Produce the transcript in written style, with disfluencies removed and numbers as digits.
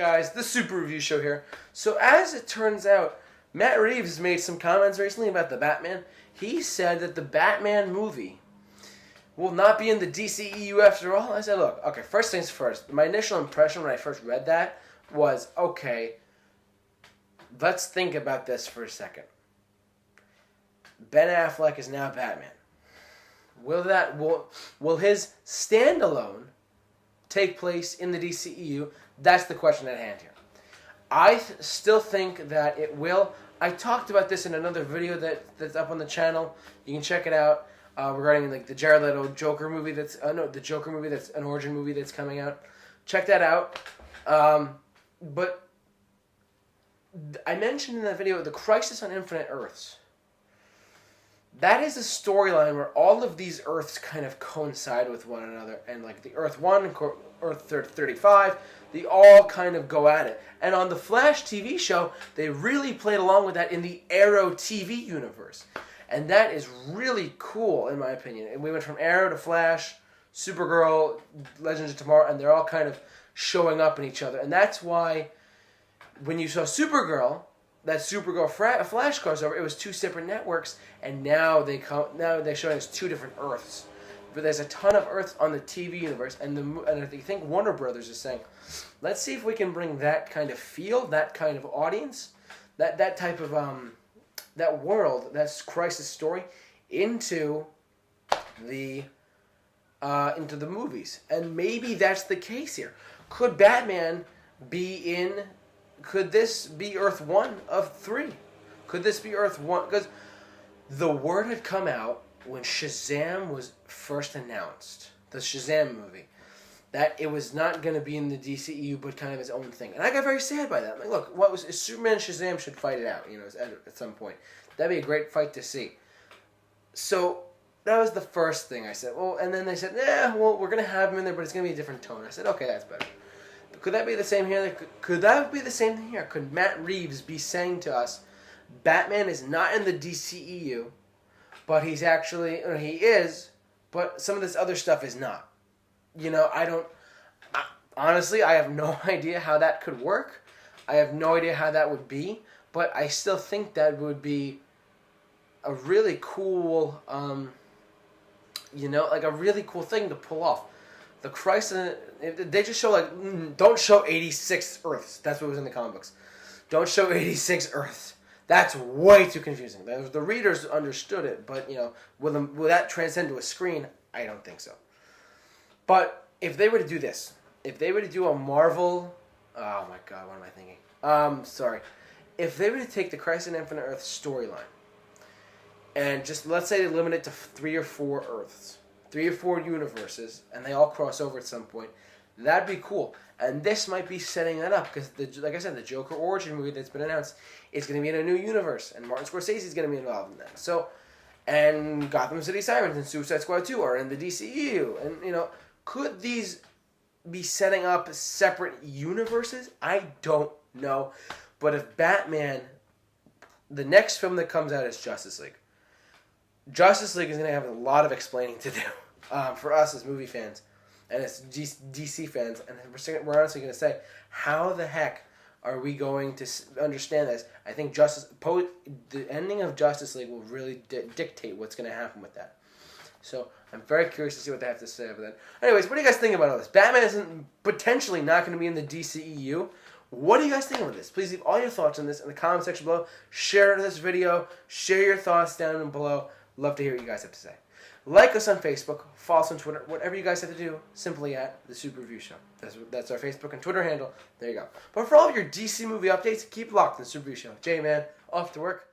guys, the Super Review Show here. So as it turns out, Matt Reeves made some comments recently about the Batman. He said that the Batman movie will not be in the DCEU after all. I said, look, okay, first things first. My initial impression when I first read that was, okay, let's think about this for a second. Ben Affleck is now Batman. Will his standalone take place in the DCEU? That's the question at hand here. I still think that it will. I talked about this in another video that's up on the channel. You can check it out regarding like the Jared Leto Joker movie. The Joker movie that's an origin movie that's coming out. Check that out. But I mentioned in that video the Crisis on Infinite Earths. That is a storyline where all of these Earths kind of coincide with one another, and like the Earth 1 and Earth 35, they all kind of go at it. And on the Flash TV show, they really played along with that in the Arrow TV universe. And that is really cool, in my opinion. And we went from Arrow to Flash, Supergirl, Legends of Tomorrow, and they're all kind of showing up in each other. And that's why when you saw Supergirl, that Supergirl Flash crossover, it was two separate networks, and now they're showing us two different Earths. But there's a ton of Earths on the TV universe, and I think Warner Brothers is saying, let's see if we can bring that kind of feel, that kind of audience, that type of that world, that crisis story, into the movies. And maybe that's the case here. Could Batman be in? Could this be Earth 1 of 3? Could this be Earth 1? Because the word had come out when Shazam was first announced, the Shazam movie, that it was not going to be in the DCEU, but kind of its own thing. And I got very sad by that. I'm like, look, Superman and Shazam should fight it out, at some point. That'd be a great fight to see. So that was the first thing I said. Well, and then they said, we're going to have him in there, but it's going to be a different tone. I said, okay, that's better. Could that be the same here? Could that be the same thing here? Could Matt Reeves be saying to us, Batman is not in the DCEU, but he is, but some of this other stuff is not. Honestly, I have no idea how that could work. I have no idea how that would be, but I still think that would be a really cool, a really cool thing to pull off. The Crisis, they just show don't show 86 Earths. That's what was in the comic books. Don't show 86 Earths. That's way too confusing. The readers understood it, but will that transcend to a screen? I don't think so. But if they were to do this, if they were to do a Marvel, oh my God, what am I thinking? Sorry. If they were to take the Crisis on Infinite Earth storyline and just let's say they limit it to 3 or 4 Earths. 3 or 4 universes, and they all cross over at some point. That'd be cool. And this might be setting that up, because, like I said, the Joker origin movie that's been announced is going to be in a new universe, and Martin Scorsese is going to be involved in that. So, and Gotham City Sirens and Suicide Squad 2 are in the DCEU. And, could these be setting up separate universes? I don't know. But if Batman, the next film that comes out is Justice League. Justice League is going to have a lot of explaining to do for us as movie fans and as DC fans. And we're honestly going to say, how the heck are we going to understand this? I think the ending of Justice League will really dictate what's going to happen with that. So I'm very curious to see what they have to say about that. Anyways, what do you guys think about all this? Batman isn't potentially not going to be in the DCEU. What do you guys think of this? Please leave all your thoughts on this in the comment section below. Share this video. Share your thoughts down below. Love to hear what you guys have to say. Like us on Facebook, follow us on Twitter, whatever you guys have to do, simply at The Super Review Show. That's our Facebook and Twitter handle. There you go. But for all of your DC movie updates, keep locked in The Super Review Show. J-Man, off to work.